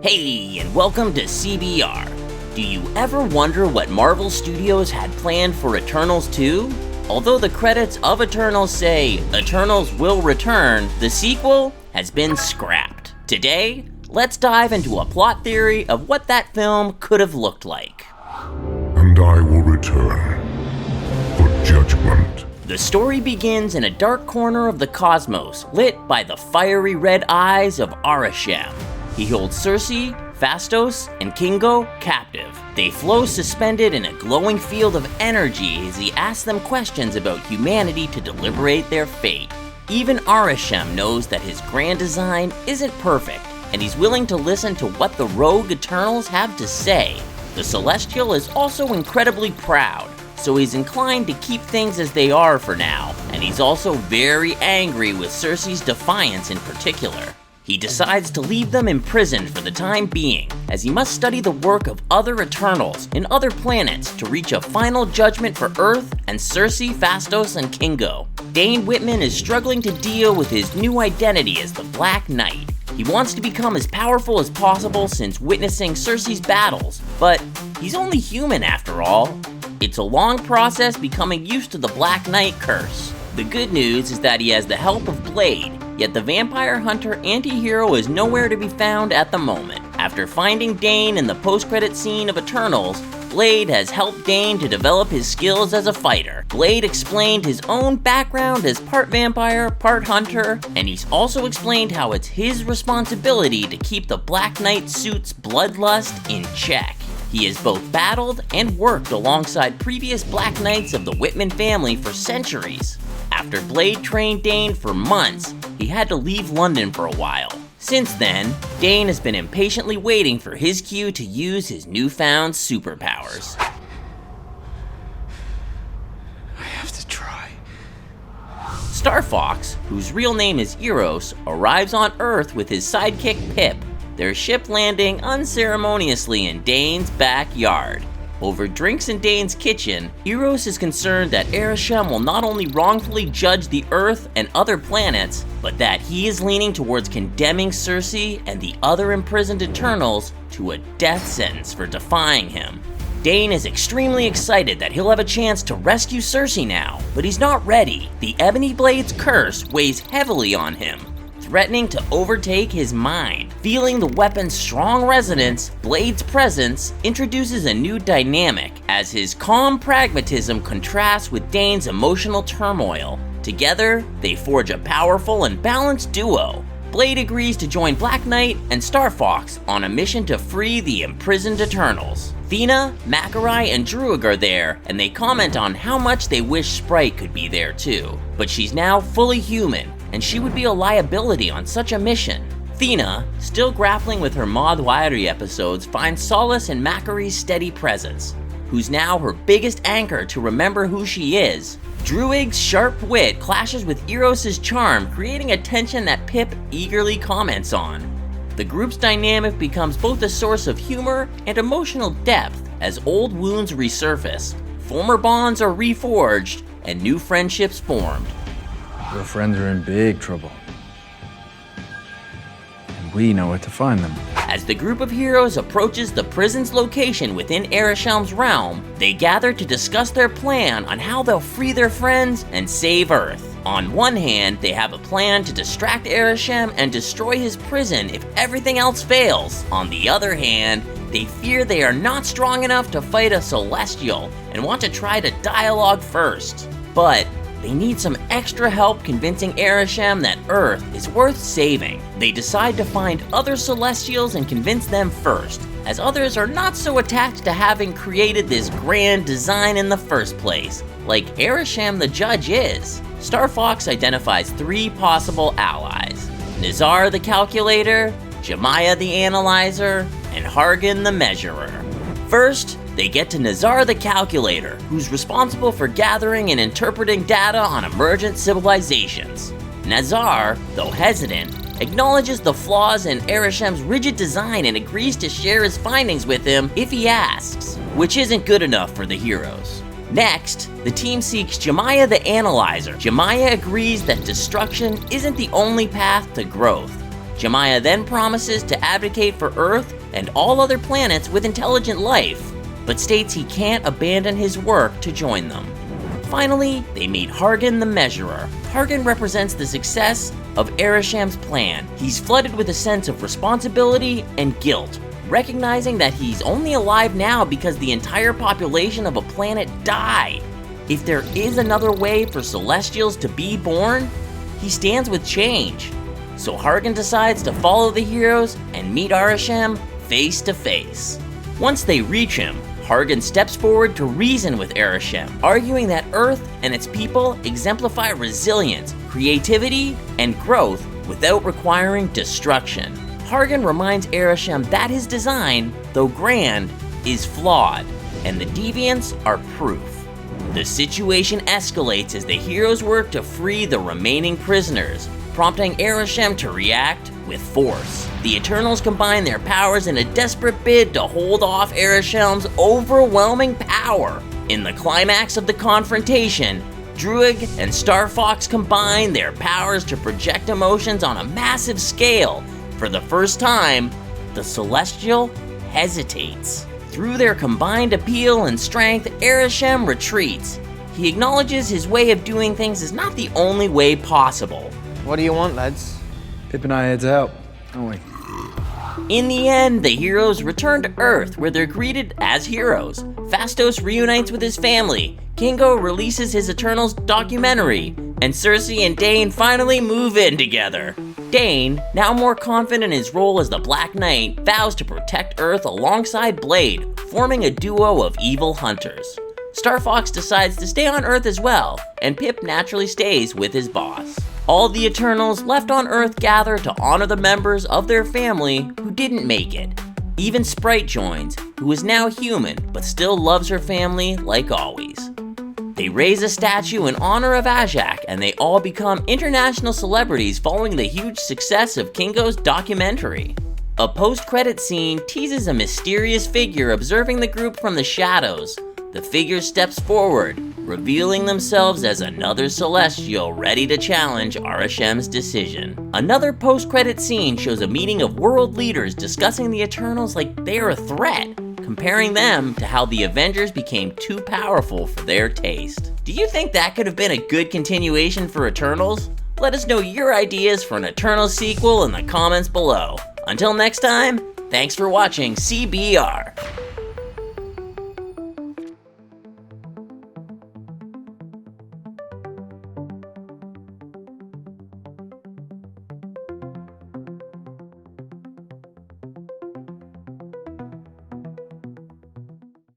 Hey, and welcome to CBR. Do you ever wonder what Marvel Studios had planned for Eternals 2? Although the credits of Eternals say, Eternals will return, the sequel has been scrapped. Today, let's dive into a plot theory of what that film could have looked like. And I will return for judgment. The story begins in a dark corner of the cosmos, lit by the fiery red eyes of Arishem. He holds Cersei, Phastos, and Kingo captive. They flow suspended in a glowing field of energy as he asks them questions about humanity to deliberate their fate. Even Arishem knows that his grand design isn't perfect, and he's willing to listen to what the rogue Eternals have to say. The Celestial is also incredibly proud, so he's inclined to keep things as they are for now, and he's also very angry with Cersei's defiance in particular. He decides to leave them imprisoned for the time being, as he must study the work of other Eternals in other planets to reach a final judgment for Earth and Cersei, Phastos, and Kingo. Dane Whitman is struggling to deal with his new identity as the Black Knight. He wants to become as powerful as possible since witnessing Cersei's battles, but he's only human after all. It's a long process becoming used to the Black Knight curse. The good news is that he has the help of Blade, yet the vampire hunter anti-hero is nowhere to be found at the moment. After finding Dane in the post-credit scene of Eternals, Blade has helped Dane to develop his skills as a fighter. Blade explained his own background as part vampire, part hunter, and he's also explained how it's his responsibility to keep the Black Knight suit's bloodlust in check. He has both battled and worked alongside previous Black Knights of the Whitman family for centuries. After Blade trained Dane for months, he had to leave London for a while. Since then, Dane has been impatiently waiting for his cue to use his newfound superpowers. I have to try. Star Fox, whose real name is Eros, arrives on Earth with his sidekick Pip, their ship landing unceremoniously in Dane's backyard. Over drinks in Dane's kitchen, Eros is concerned that Arishem will not only wrongfully judge the Earth and other planets, but that he is leaning towards condemning Cersei and the other imprisoned Eternals to a death sentence for defying him. Dane is extremely excited that he'll have a chance to rescue Cersei now, but he's not ready. The Ebony Blade's curse weighs heavily on him, threatening to overtake his mind. Feeling the weapon's strong resonance, Blade's presence introduces a new dynamic as his calm pragmatism contrasts with Dane's emotional turmoil. Together, they forge a powerful and balanced duo. Blade agrees to join Black Knight and Star Fox on a mission to free the imprisoned Eternals. Thena, Macarai, and Druig are there, and they comment on how much they wish Sprite could be there too. But she's now fully human, and she would be a liability on such a mission. Thena, still grappling with her Maud Wyrie episodes, finds solace in Macarai's steady presence, who's now her biggest anchor to remember who she is. Druig's sharp wit clashes with Eros' charm, creating a tension that Pip eagerly comments on. The group's dynamic becomes both a source of humor and emotional depth as old wounds resurface, former bonds are reforged, and new friendships formed. Your friends are in big trouble. And we know where to find them. As the group of heroes approaches the prison's location within Arishem's realm, they gather to discuss their plan on how they'll free their friends and save Earth. On one hand, they have a plan to distract Arishem and destroy his prison if everything else fails. On the other hand, they fear they are not strong enough to fight a Celestial and want to try to dialogue first. But they need some extra help convincing Arishem that Earth is worth saving. They decide to find other Celestials and convince them first, as others are not so attached to having created this grand design in the first place, like Arishem the Judge is. Star Fox identifies 3 possible allies: Nazar the Calculator, Jemiah the Analyzer, and Hargan the Measurer. First, they get to Nazar the Calculator, who's responsible for gathering and interpreting data on emergent civilizations. Nazar, though hesitant, acknowledges the flaws in Arishem's rigid design and agrees to share his findings with him if he asks, which isn't good enough for the heroes. Next, the team seeks Jemiah the Analyzer. Jemiah agrees that destruction isn't the only path to growth. Jemiah then promises to advocate for Earth and all other planets with intelligent life, but states he can't abandon his work to join them. Finally, they meet Hargan the Measurer. Hargan represents the success of Arishem's plan. He's flooded with a sense of responsibility and guilt, recognizing that he's only alive now because the entire population of a planet died. If there is another way for Celestials to be born, he stands with change. So Hargan decides to follow the heroes and meet Arishem face to face. Once they reach him, Hargan steps forward to reason with Arishem, arguing that Earth and its people exemplify resilience, creativity, and growth without requiring destruction. Hargan reminds Arishem that his design, though grand, is flawed, and the deviants are proof. The situation escalates as the heroes work to free the remaining prisoners, prompting Arishem to react with force. The Eternals combine their powers in a desperate bid to hold off Arishem's overwhelming power. In the climax of the confrontation, Druig and Star Fox combine their powers to project emotions on a massive scale. For the first time, the Celestial hesitates. Through their combined appeal and strength, Arishem retreats. He acknowledges his way of doing things is not the only way possible. What do you want, lads? Pip and I heads out, don't we? In the end, the heroes return to Earth, where they're greeted as heroes. Phastos reunites with his family, Kingo releases his Eternals documentary, and Cersei and Dane finally move in together. Dane, now more confident in his role as the Black Knight, vows to protect Earth alongside Blade, forming a duo of evil hunters. Star Fox decides to stay on Earth as well, and Pip naturally stays with his boss. All the Eternals left on Earth gather to honor the members of their family who didn't make it. Even Sprite joins, who is now human but still loves her family like always. They raise a statue in honor of Ajak, and they all become international celebrities following the huge success of Kingo's documentary. A post-credit scene teases a mysterious figure observing the group from the shadows. The figure steps forward, revealing themselves as another Celestial ready to challenge Arishem's decision. Another post-credit scene shows a meeting of world leaders discussing the Eternals like they're a threat, comparing them to how the Avengers became too powerful for their taste. Do you think that could have been a good continuation for Eternals? Let us know your ideas for an Eternals sequel in the comments below. Until next time, thanks for watching CBR.